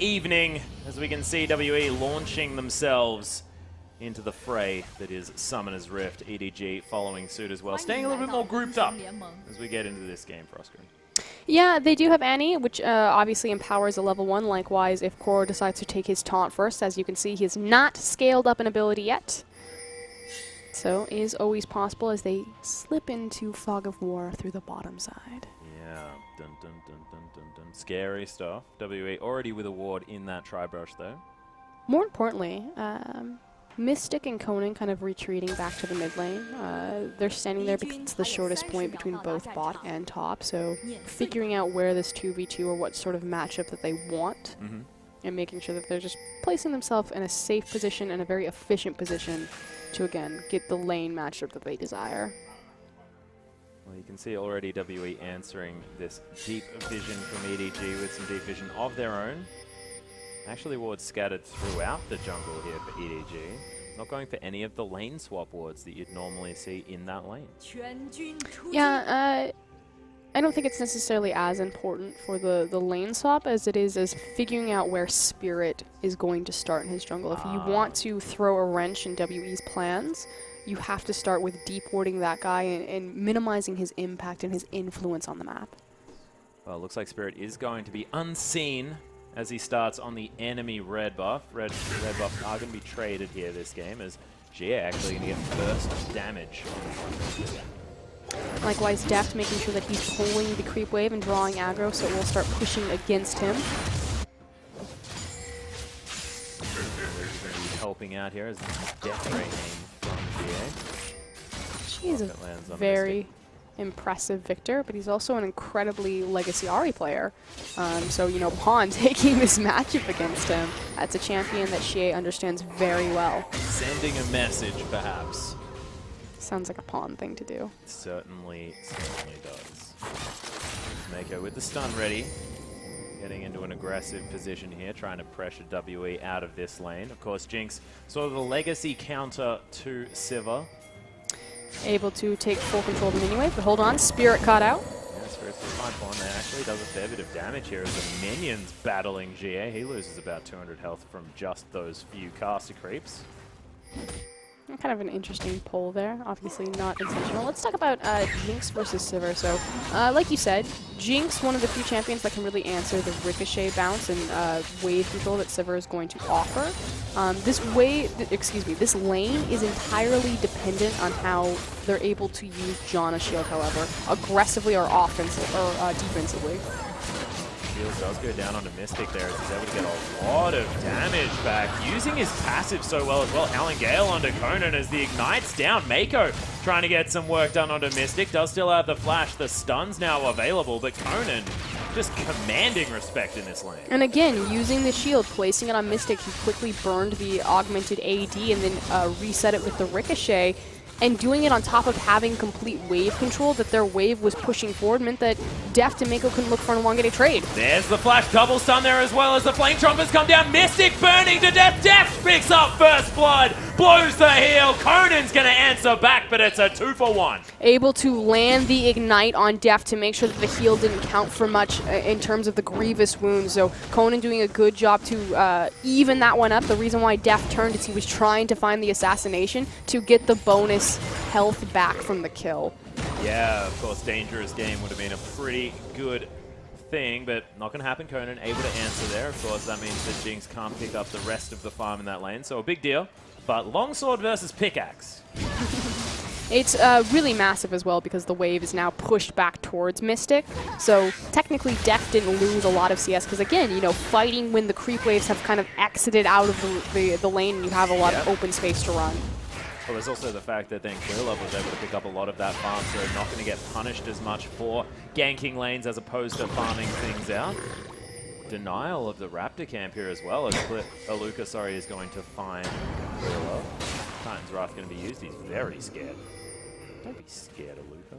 evening as we can see WE launching themselves into the fray that is Summoner's Rift. EDG following suit as well, staying a little bit more grouped up as we get into this game for Oscar. Yeah, they do have Annie, which obviously empowers a level 1. Likewise, if Koro decides to take his taunt first, as you can see, he has not scaled up an ability yet. So it is always possible as they slip into Fog of War through the bottom side. Yeah, dun dun dun dun dun dun. Scary stuff. WE already with a ward in that tri-brush though. More importantly, Mystic and Conan kind of retreating back to the mid lane. They're standing there because it's the shortest point between both bot and top, so figuring out where this 2v2 or what sort of matchup that they want, and making sure that they're just placing themselves in a safe position and a very efficient position to, again, get the lane matchup that they desire. Well, you can see already WE answering this deep vision from EDG with some deep vision of their own. Actually, wards scattered throughout the jungle here for EDG. Not going for any of the lane swap wards that you'd normally see in that lane. Yeah, I don't think it's necessarily as important for the lane swap as it is as figuring out where Spirit is going to start in his jungle. If you want to throw a wrench in WE's plans, you have to start with deep warding that guy and minimizing his impact and his influence on the map. Well, it looks like Spirit is going to be unseen as he starts on the enemy red buff. Red buffs are going to be traded here this game as Jia actually going to get first damage. Likewise, Deft making sure that he's pulling the creep wave and drawing aggro so it will start pushing against him. Helping out here as death rate aim from Jia. She is a very impressive Victor, but he's also an incredibly Legacy Ahri player. So, you know, Pawn taking this matchup against him, that's a champion that Xie understands very well. Sending a message, perhaps. Sounds like a Pawn thing to do. Certainly does. Mako with the stun ready. Getting into an aggressive position here, trying to pressure WE out of this lane. Of course, Jinx, sort of the legacy counter to Sivir. Able to take full control of the minion wave, but hold on, Spirit caught out. Yeah, Spirit's fine Pawn. That actually does a fair bit of damage here as the minions battling GA. He loses about 200 health from just those few caster creeps. Kind of an interesting poll there. Obviously not intentional. Let's talk about Jinx versus Sivir. So, like you said, Jinx, one of the few champions that can really answer the ricochet bounce and wave control that Sivir is going to offer. This lane is entirely dependent on how they're able to use Janna's shield, however, aggressively or defensively. Shield does go down onto Mystic there as he's able to get a lot of damage back. Using his passive so well as well. Howling Gale onto Conan as the Ignite's down. Mako trying to get some work done onto Mystic. Does still have the flash. The stun's now available, but Conan just commanding respect in this lane. And again, using the shield, placing it on Mystic, he quickly burned the augmented AD and then reset it with the Ricochet. And doing it on top of having complete wave control, that their wave was pushing forward, meant that Deft and Mako couldn't look for an elongated trade. There's the flash double stun there as well as the flame trumpets come down. Mystic burning to death. Deft picks up first blood, blows the heal. Conan's going to answer back, but it's a 2-for-1. Able to land the Ignite on Deft to make sure that the heal didn't count for much in terms of the grievous wounds. So Conan doing a good job to even that one up. The reason why Deft turned is he was trying to find the assassination to get the bonus health back from the kill. Yeah, of course, dangerous game would have been a pretty good thing, but not going to happen. Conan able to answer there. Of course, that means that Jinx can't pick up the rest of the farm in that lane, so a big deal. But longsword versus pickaxe. It's really massive as well because the wave is now pushed back towards Mystic. So technically Deft didn't lose a lot of CS because again, you know, fighting when the creep waves have kind of exited out of the lane and you have a lot of open space to run. Well, there's also the fact that then ClearLove was able to pick up a lot of that farm, so not going to get punished as much for ganking lanes as opposed to farming things out. Denial of the Raptor camp here as well as Aluka, is going to find ClearLove. Titan's Wrath going to be used. He's very scared. Don't be scared, Aluka.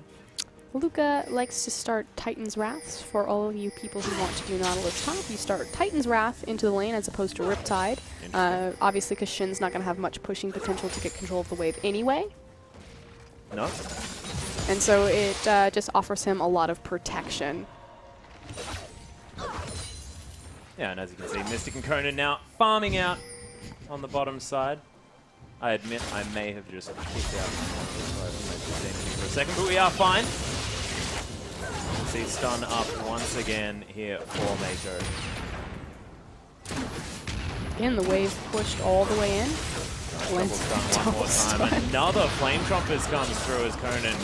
Aluka likes to start Titan's Wraths. For all of you people who want to do Nautilus top, you start Titan's Wrath into the lane as opposed to Riptide. Obviously, because Shin's not going to have much pushing potential to get control of the wave anyway. No. And so it just offers him a lot of protection. Yeah, and as you can see, Mystic and Conan now farming out on the bottom side. I admit I may have just kicked out for a second, but we are fine. See stun up once again here for Mako. Again, the wave pushed all the way in. Double stun one more time. Another Flame Trumpets comes through as Conan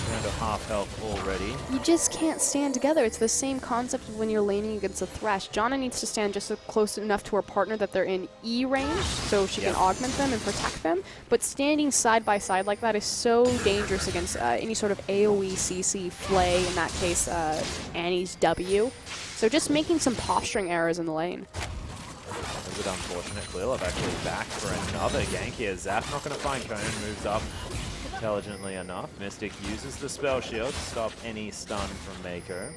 down to half health already. You just can't stand together. It's the same concept of when you're laning against a Thresh. Janna needs to stand just close enough to her partner that they're in E range, so she can augment them and protect them. But standing side by side like that is so dangerous against any sort of AoE, CC, Flay, in that case, Annie's W. So just making some posturing errors in the lane. A bit unfortunate. ClearLove actually back for another gank here. Zap not going to find Conan, moves up intelligently enough. Mystic uses the spell shield to stop any stun from Mako.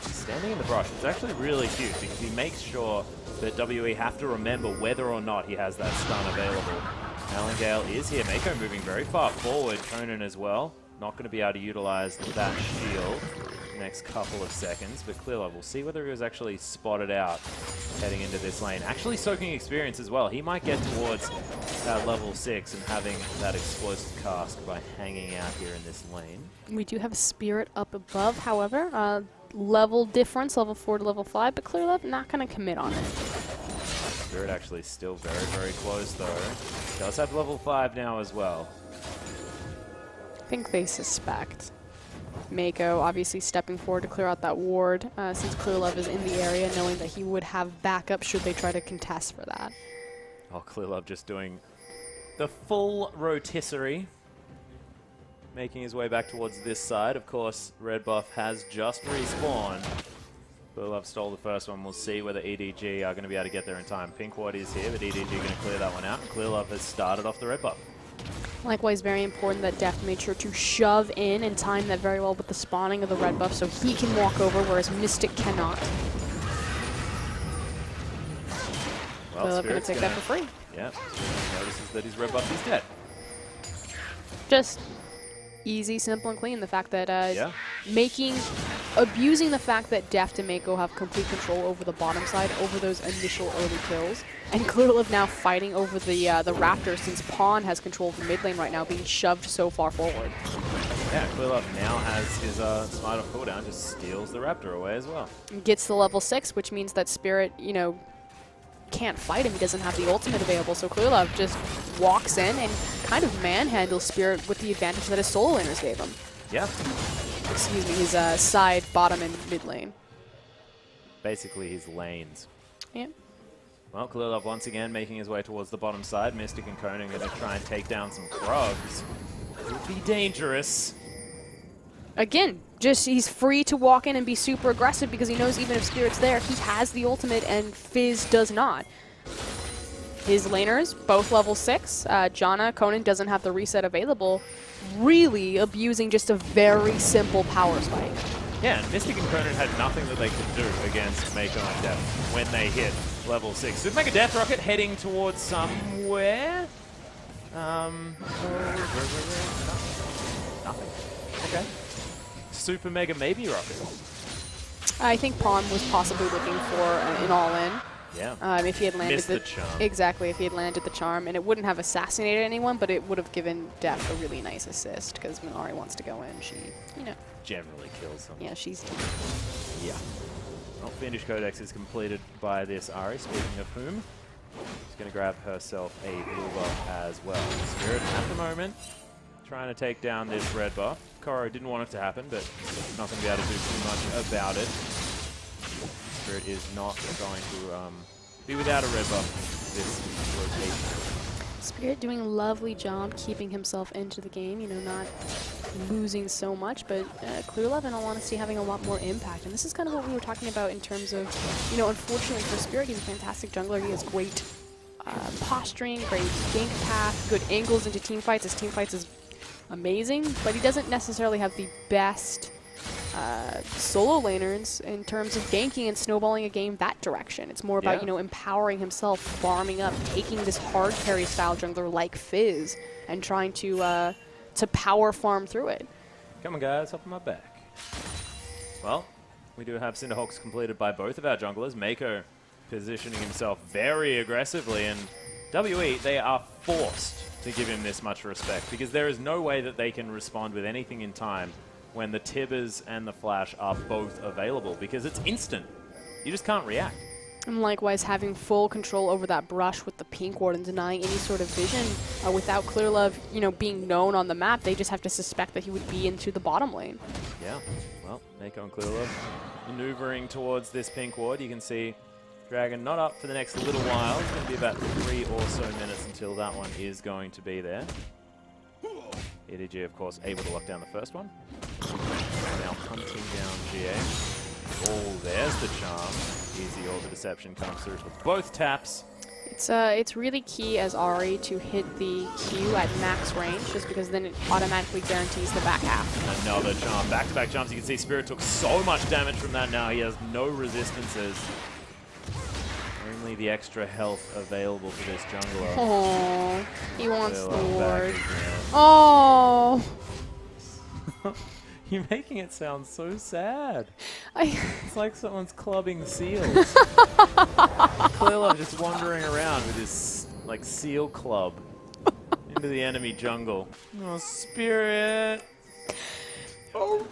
He's standing in the brush. It's actually really cute because he makes sure that WE have to remember whether or not he has that stun available. Gale is here. Mako moving very far forward. Conan as well. Not going to be able to utilize that shield next couple of seconds, but ClearLove, we'll see whether he was actually spotted out heading into this lane. Actually soaking experience as well. He might get towards that level 6 and having that explosive cast by hanging out here in this lane. We do have Spirit up above, however. Level difference, level 4 to level 5, but ClearLove not going to commit on it. Spirit actually still very, very close though. Does have level 5 now as well. I think they suspect. Mako obviously stepping forward to clear out that ward since ClearLove is in the area, knowing that he would have backup should they try to contest for that. Oh, ClearLove just doing the full rotisserie, making his way back towards this side. Of course, red buff has just respawned. ClearLove stole the first one. We'll see whether EDG are going to be able to get there in time. Pink ward is here, but EDG going to clear that one out. ClearLove has started off the red buff. Likewise, very important that Deft made sure to shove in and time that very well with the spawning of the red buff so he can walk over, whereas Mystic cannot. Well, Spirit's going to take that for free. Yeah, Spirit notices that his red buff is dead. Just easy, simple, and clean. The fact that abusing the fact that Deft and Mako have complete control over the bottom side, over those initial early kills, and ClearLove now fighting over the Raptor since Pawn has control of the mid lane right now, being shoved so far forward. Yeah, ClearLove now has his Smite off cooldown, just steals the Raptor away as well. Gets the level 6, which means that Spirit, you know, can't fight him. He doesn't have the ultimate available, so ClearLove just walks in and kind of manhandles Spirit with the advantage that his solo laners gave him. Yeah. Excuse me, his side, bottom, and mid lane. Basically his lanes. Yep. Well, ClearLove once again making his way towards the bottom side. Mystic and Conan going to try and take down some Krugs. Could be dangerous. Again, just he's free to walk in and be super aggressive because he knows even if Spirit's there, he has the ultimate and Fizz does not. His laners, both level 6. Janna, Conan doesn't have the reset available. Really abusing just a very simple power spike. Yeah, and Mystic and Conan had nothing that they could do against Mako and Deft when they hit level 6. So make a Death Rocket heading towards somewhere. Nothing. Okay. Super Mega Maybe Rocket. I think Pawn was possibly looking for an all-in. Yeah. If he had landed Missed the charm. Exactly, if he had landed the charm, and it wouldn't have assassinated anyone, but it would have given Deft a really nice assist because when Ahri wants to go in, she, you know, generally kills them. yeah, she's. Yeah. Well, Fiendish Codex is completed by this Ahri, speaking of whom. She's going to grab herself a blue buff as well. Spirit at the moment trying to take down this red buff. Koro didn't want it to happen, but not going to be able to do too much about it. Spirit is not going to be without a red buff this rotation. Spirit doing a lovely job keeping himself into the game, you know, not losing so much, but ClearLove, in all honesty, having a lot more impact. And this is kind of what we were talking about in terms of, you know, unfortunately for Spirit, he's a fantastic jungler. He has great posturing, great gank path, good angles into team fights. His team fights is amazing, but he doesn't necessarily have the best solo laners in terms of ganking and snowballing a game that direction. It's more about, you know, empowering himself, farming up, taking this hard carry style jungler like Fizz and trying to power farm through it. Come on, guys, hop on my back. Well, We do have Cinderhawks completed by both of our junglers. Mako positioning himself very aggressively, and WE, they are forced to give him this much respect because there is no way that they can respond with anything in time when the Tibbers and the Flash are both available because it's instant. You just can't react. And likewise, having full control over that brush with the pink ward and denying any sort of vision without ClearLove, you know, being known on the map, they just have to suspect that he would be into the bottom lane. Yeah, well, Mako and ClearLove maneuvering towards this pink ward. You can see Dragon not up for the next little while. It's going to be about 3 or so minutes until that one is going to be there. EDG, of course, able to lock down the first one. Now hunting down GA. Oh, there's the charm. Easy, all the deception comes through for both taps. It's really key as Ahri to hit the Q at max range, just because then it automatically guarantees the back half. Another charm, back-to-back charms. You can see Spirit took so much damage from that now. He has no resistances. Only the extra health available for this jungler. Oh, he wants the ward. Oh! Oh! You're making it sound so sad. It's It's like someone's clubbing seals. ClearLove just wandering around with his like seal club into the enemy jungle. Oh, Spirit! Oh.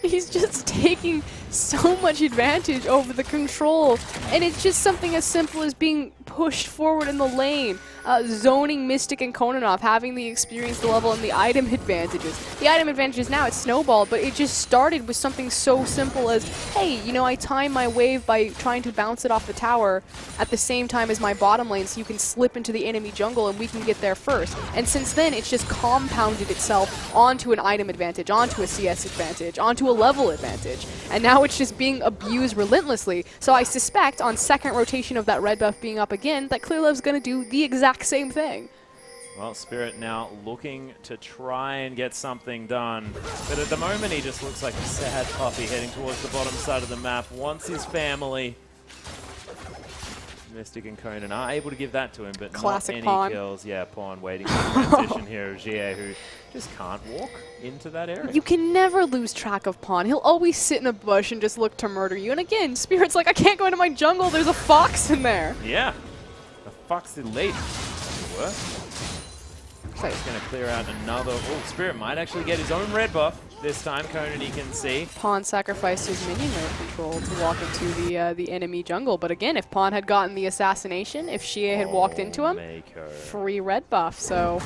He's just taking so much advantage over the control, and it's just something as simple as being pushed forward in the lane, zoning Mystic and Konanov, having the experience level and the item advantages. The item advantages now, it's snowballed, but it just started with something so simple as, hey, you know, I time my wave by trying to bounce it off the tower at the same time as my bottom lane so you can slip into the enemy jungle and we can get there first. And since then, it's just compounded itself onto an item advantage, onto a CS advantage, onto a level advantage. And now it's just being abused relentlessly. So I suspect on second rotation of that red buff being up again, that ClearLove's going to do the exact same thing. Well, Spirit now looking to try and get something done. But at the moment, he just looks like a sad puppy heading towards the bottom side of the map. Wants his family. Mystic and Conan are able to give that to him, but Classic not any Pawn. kills. Yeah, Pawn waiting for the transition here of GA, who just can't walk into that area. You can never lose track of Pawn. He'll always sit in a bush and just look to murder you. And again, Spirit's like, I can't go into my jungle. There's a fox in there. Yeah. The fox in late. That'll work. So he's going to clear out another. Oh, Spirit might actually get his own red buff this time. Conan, he can see. Pawn sacrificed his minion wave control to walk into the enemy jungle. But again, if Pawn had gotten the assassination, if Shia had walked into him, Mako. free red buff. So.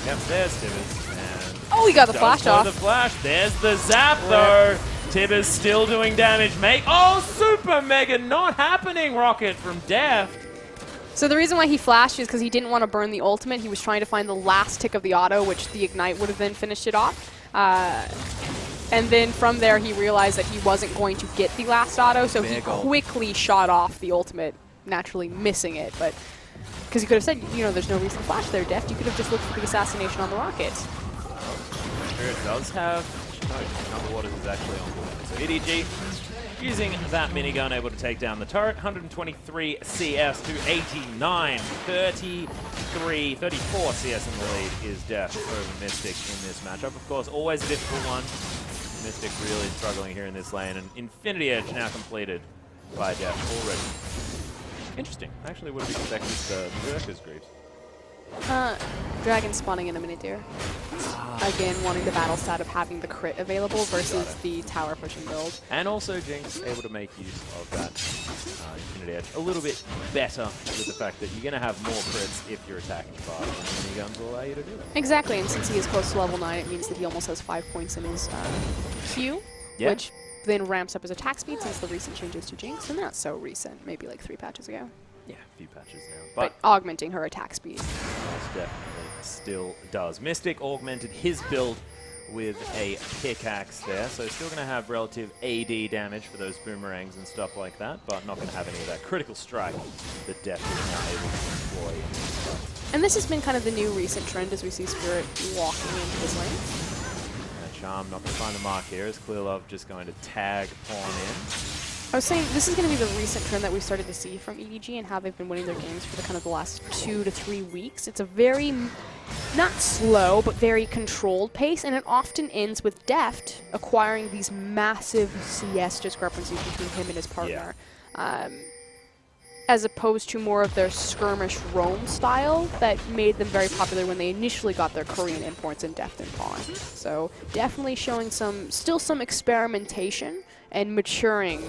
Yep, there's Tibbers. And Oh, he got the flash off. The flash. There's the zap, though. Tibbers still doing damage. Oh, super mega not happening. Rocket from Deft. So the reason why he flashed is because he didn't want to burn the ultimate. He was trying to find the last tick of the auto, which the ignite would have then finished it off. And then from there, he realized that he wasn't going to get the last auto, so he quickly shot off the ultimate, naturally missing it. But because he could have said, you know, there's no reason to flash there, Deft. You could have just looked for the assassination on the rocket. Spirit does have. No, Number Waters is actually on board. So EDG using that minigun, able to take down the turret. 123 CS to 89. 34 CS in the lead is Deft over Mystic in this matchup. Of course, always a difficult one. Mystic really struggling here in this lane. And Infinity Edge now completed by Deft already. Interesting. I actually would have expected the Berserker's Greaves. Dragon spawning in a minute here. Again, wanting the battle stat of having the crit available versus the tower pushing build. And also Jinx able to make use of that Infinity Edge a little bit better with the fact that you're going to have more crits if you're attacking fast. And miniguns will allow you to do that. Exactly, and since he is close to level 9, it means that he almost has 5 points in his Q, which then ramps up his attack speed since the recent changes to Jinx, and that's so recent, maybe like 3 patches ago. Yeah, a few patches now. But augmenting her attack speed. Most definitely still does. Mystic augmented his build with a pickaxe there, so still going to have relative AD damage for those boomerangs and stuff like that, but not going to have any of that critical strike that Deft is now able to employ. And this has been kind of the new recent trend as we see Spirit walking into this lane. Charm not going to find the mark here, as ClearLove just going to tag Pawn in. I was saying this is going to be the recent trend that we started to see from EDG and how they've been winning their games for the kind of the last 2 to 3 weeks. It's a very, not slow, but very controlled pace, and it often ends with Deft acquiring these massive CS discrepancies between him and his partner. Yeah. As opposed to more of their skirmish roam style that made them very popular when they initially got their Korean imports in Deft and Pawn. So definitely showing still some experimentation and maturing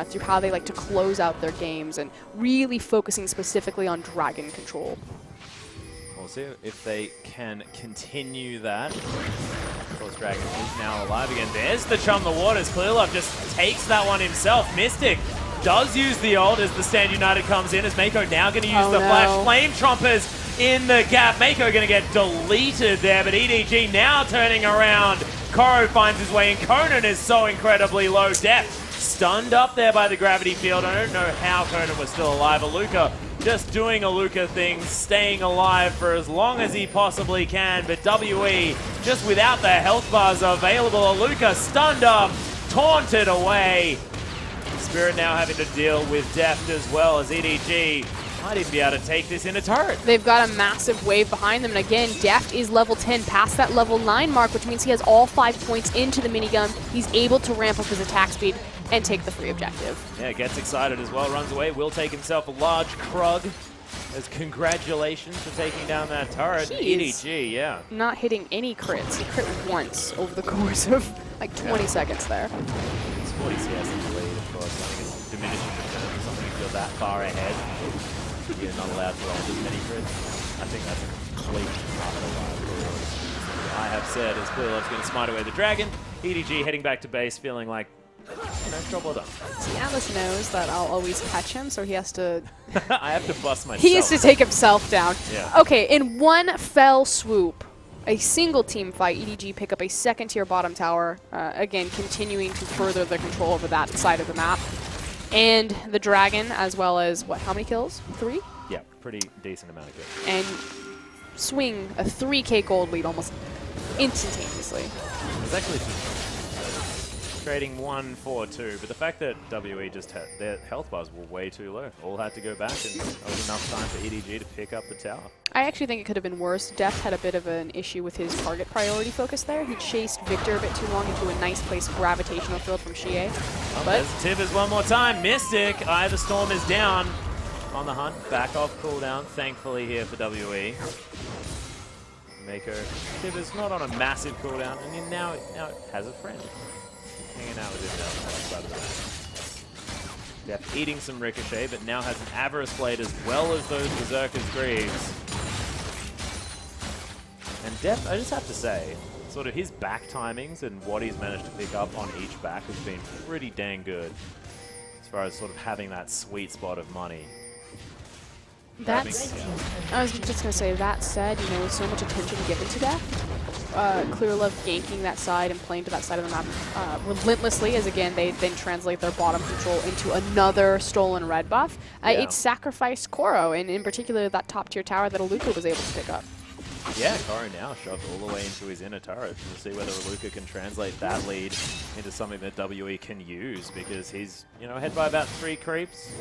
through how they like to close out their games and really focusing specifically on dragon control. We'll see if they can continue that. Of course, Dragon is now alive again. There's the Chum the Waters. ClearLove just takes that one himself. Mystic does use the ult as the Stand United comes in, as Mako now going to use the flash. Flame Trompers in the gap. Mako going to get deleted there, but EDG now turning around. Koro finds his way in. Conan is so incredibly low. Deft stunned up there by the gravity field. I don't know how Conan was still alive. Aluka just doing Aluka things, staying alive for as long as he possibly can, but WE just without the health bars available. Aluka stunned up, taunted away. Spirit now having to deal with Deft as well, as EDG might even be able to take this in a turret. They've got a massive wave behind them, and again, Deft is level 10 past that level 9 mark, which means he has all 5 points into the minigun. He's able to ramp up his attack speed and take the free objective. Yeah, gets excited as well, runs away, will take himself a large Krug. As congratulations for taking down that turret. EDG, yeah. Not hitting any crits. He crit once over the course of like 20 seconds there. It's 40 CS in the lead, of course. I think it's diminishing returns for something if you're that far ahead. You're not allowed to roll as many crits. I think that's a complete I have said as ClearLove's going to smite away the dragon. EDG heading back to base, feeling like, you know, job well done. See, Atlas knows that I'll always catch him, so he has to... I have to bust myself. He has to take himself down. Yeah. Okay, in one fell swoop, a single team fight, EDG pick up a second-tier bottom tower, again, continuing to further their control over that side of the map. And the dragon, as well as, what, how many kills? 3? Yeah, pretty decent amount of kills. And swing a 3k gold lead almost instantaneously. It's actually trading 1-4-2, but the fact that WE just had their health bars were way too low. All had to go back, and that was enough time for EDG to pick up the tower. I actually think it could have been worse. Deft had a bit of an issue with his target priority focus there. He chased Victor a bit too long into a nice place gravitational field from Xie. Oh, but Tibbers one more time. Mystic, Eye of the Storm is down on the hunt. Back off cooldown, thankfully here for WE. Mako. Tibbers not on a massive cooldown, and now it has a friend. Hanging out with him now. Deft eating some Ricochet, but now has an Avarice Blade as well as those Berserker's Greaves. And Deft, I just have to say, sort of his back timings and what he's managed to pick up on each back has been pretty dang good as far as sort of having that sweet spot of money. That's, I was just going to say, that said, you know, with so much attention given to Deft, ClearLove ganking that side and playing to that side of the map relentlessly, as again, they then translate their bottom control into another stolen red buff. It sacrificed Koro, and in particular that top tier tower that Aluka was able to pick up. Yeah, Koro now shoved all the way into his inner turret. We'll see whether Aluka can translate that lead into something that WE can use, because he's, you know, ahead by about 3 creeps,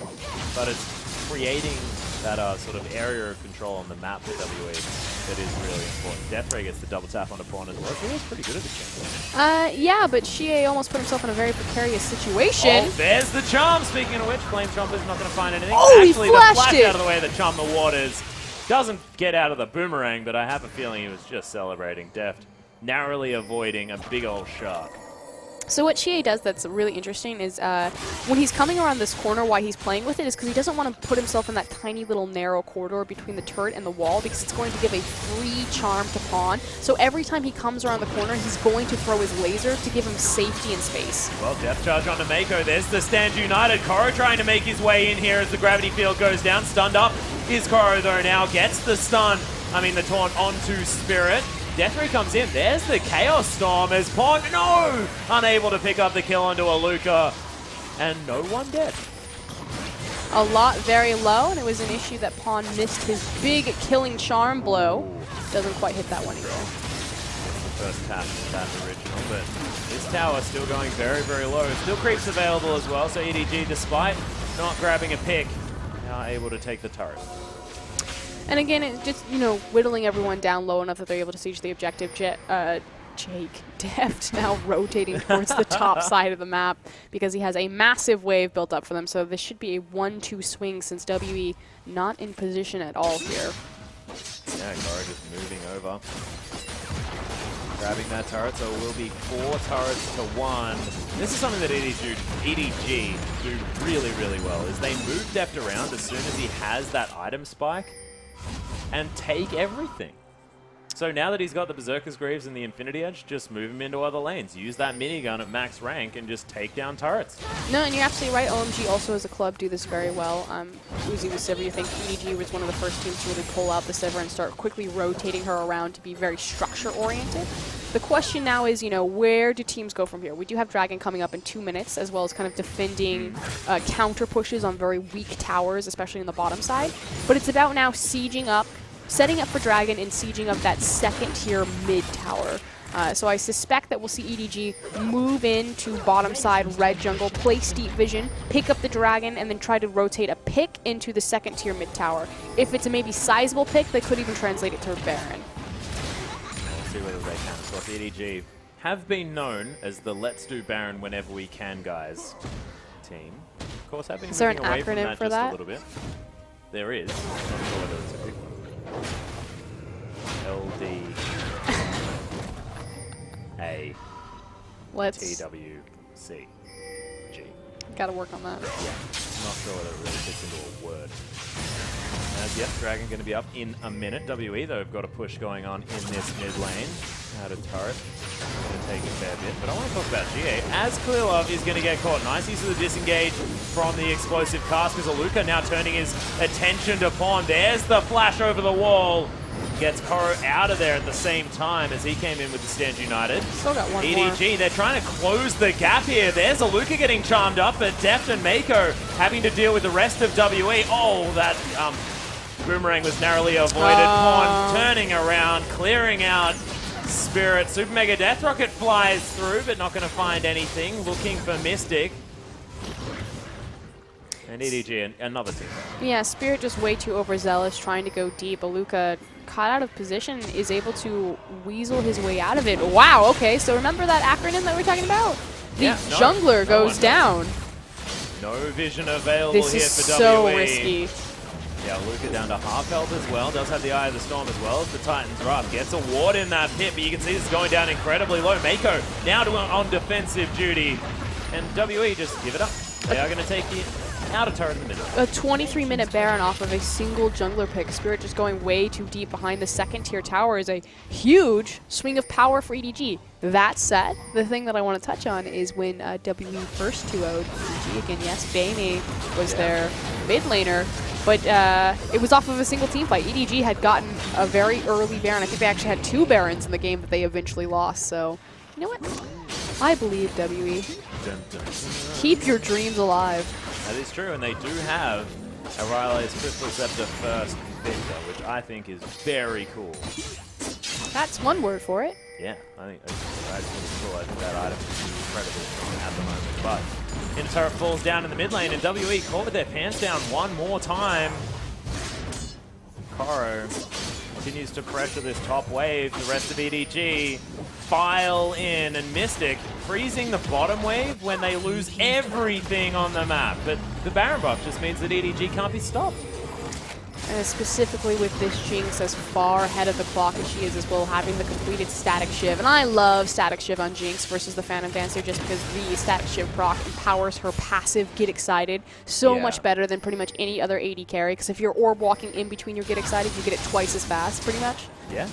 but it's creating that sort of area of control on the map for WE that is really important. Deathray gets the double tap on a pawn as well. She was pretty good at the champion. Yeah, but Xie almost put himself in a very precarious situation. Oh, there's the charm. Speaking of which, Flame Chomper's not going to find anything. Oh, actually, he flashed the flash it out of the way that Chum the Waters doesn't get out of the boomerang, but I have a feeling he was just celebrating. Deft narrowly avoiding a big old shark. So what Xie does that's really interesting is when he's coming around this corner, why he's playing with it is because he doesn't want to put himself in that tiny little narrow corridor between the turret and the wall, because it's going to give a free charm to Pawn. So every time he comes around the corner, he's going to throw his laser to give him safety and space. Well, Death Charge onto Mako. There's the Stand United. Koro trying to make his way in here as the gravity field goes down. Stunned up is Koro, though, now gets the the taunt onto Spirit. Deathray comes in. There's the Chaos Storm as Pawn, no! Unable to pick up the kill onto Aluka. And no one dead. A lot very low, and it was an issue that Pawn missed his big killing charm blow. Doesn't quite hit that one either. first tap of that original, but this tower still going very, very low. Still creeps available as well, so EDG, despite not grabbing a pick, now able to take the turret. And again, it's just, you know, whittling everyone down low enough that they're able to siege the objective. Jake, Deft now rotating towards the top side of the map because he has a massive wave built up for them. So this should be a 1-2 swing since WE not in position at all here. Yeah, Garo just moving over. Grabbing that turret, so it will be 4 turrets to 1. This is something that EDG do really, really well, is they move Deft around as soon as he has that item spike and take everything. So now that he's got the Berserker's Greaves and the Infinity Edge, just move him into other lanes. Use that minigun at max rank and just take down turrets. No, and you're absolutely right. OMG also as a club do this very well. Uzi with Sivir, you think EDG was one of the first teams to really pull out the Sivir and start quickly rotating her around to be very structure-oriented. The question now is, you know, where do teams go from here? We do have Dragon coming up in 2 minutes, as well as kind of defending counter pushes on very weak towers, especially on the bottom side. But it's about now sieging up, setting up for Dragon and sieging up that second tier mid tower. So I suspect that we'll see EDG move into bottom side red jungle, place deep vision, pick up the Dragon, and then try to rotate a pick into the second tier mid tower. If it's a maybe sizable pick, they could even translate it to Baron. We'll see whether they can. So EDG have been known as the let's do Baron whenever we can guys team. Of course, have been moving away from that just a little bit. There is. I'm not sure whether it's a big one. LD TWC G. Gotta work on that. Yeah, not sure whether it really fits into a word. As yet, Dragon going to be up in a minute. WE, though, have got a push going on in this mid lane. Out of turret. Going to take a fair bit. But I want to talk about GA. As ClearLove is going to get caught. Nice use of the disengage from the explosive cast, because Aluka now turning his attention to Pawn. There's the flash over the wall. Gets Koro out of there at the same time as he came in with the Stand United. Still got one EDG, more. They're trying to close the gap here. There's Aluka getting charmed up, but Deft and Mako having to deal with the rest of WE. Oh, that boomerang was narrowly avoided. Pawn turning around, clearing out Spirit. Super Mega Death Rocket flies through, but not going to find anything. Looking for Mystic. And EDG, another team. Yeah, Spirit just way too overzealous, trying to go deep. Aluka, caught out of position, is able to weasel his way out of it. Wow, okay, so remember that acronym that we were talking about? The jungler goes down. No vision available this here is for so WE. risky. Yeah, Aluka down to half health as well. Does have the Eye of the Storm as well as the Titan's Wrath. Gets a ward in that pit, but you can see this is going down incredibly low. Mako now on defensive duty. And WE just give it up. They are going to take the outer turret in the middle. A 23-minute Baron off of a single jungler pick. Spirit just going way too deep behind the second tier tower is a huge swing of power for EDG. That said, the thing that I want to touch on is when WE first 2-0'd EDG. Again, yes, Bainey was their mid laner, but it was off of a single team fight. EDG had gotten a very early Baron. I think they actually had 2 Barons in the game that they eventually lost. So, you know what? I believe WE. Dun, dun, dun. Keep your dreams alive. That is true, and they do have Arile's Crystal Scepter first Victor, which I think is very cool. That's one word for it. Yeah, I think that's pretty cool. I think that item is incredibly strong at the moment. But Inner Turret falls down in the mid lane, and WE caught with their pants down one more time. Koro continues to pressure this top wave. The rest of EDG file in, and Mystic freezing the bottom wave when they lose everything on the map. But the Baron buff just means that EDG can't be stopped. And specifically with this Jinx as far ahead of the clock as she is as well, having the completed Static Shiv. And I love Static Shiv on Jinx versus the Phantom Dancer just because the Static Shiv proc empowers her passive Get Excited so much better than pretty much any other AD carry. Because if you're orb walking in between your Get Excited, you get it twice as fast, pretty much. Yeah.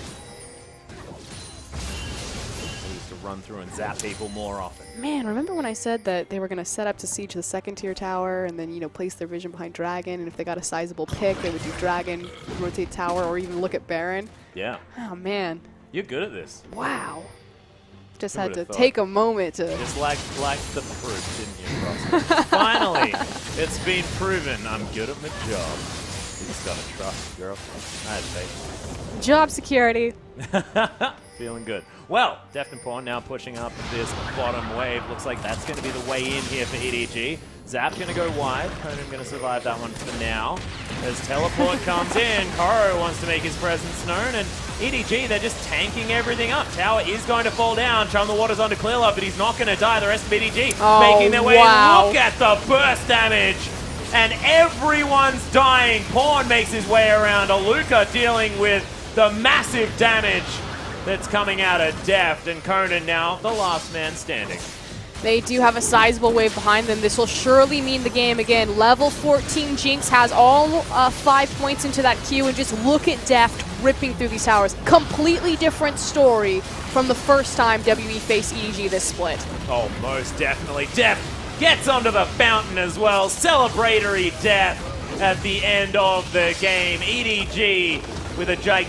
Run through and zap people more often. Man, remember when I said that they were going to set up to siege the second tier tower and then, you know, place their vision behind Dragon, and if they got a sizable pick, they would do Dragon, rotate tower, or even look at Baron? Yeah. Oh, man. You're good at this. Wow. Just Who had to would've thought? take a moment to... Just like the proof, didn't you, Ross? Finally, it's been proven I'm good at my job. You just gotta trust, girl. I had faith. Job security. Feeling good. Well, Deft and Pawn now pushing up this bottom wave. Looks like that's going to be the way in here for EDG. Zap going to go wide. Conan going to survive that one for now. As Teleport comes in, Koro wants to make his presence known, and EDG, they're just tanking everything up. Tower is going to fall down. Chum the Waters onto ClearLove, but he's not going to die. The rest of EDG making their way in. Look at the burst damage! And everyone's dying. Pawn makes his way around. Aluka dealing with the massive damage that's coming out of Deft, and Conan now the last man standing. They do have a sizable wave behind them. This will surely mean the game again. Level 14 Jinx has all 5 points into that queue, and just look at Deft ripping through these towers. Completely different story from the first time WE faced EDG this split. Oh, most definitely. Deft gets onto the fountain as well. Celebratory death at the end of the game. EDG with a gigantic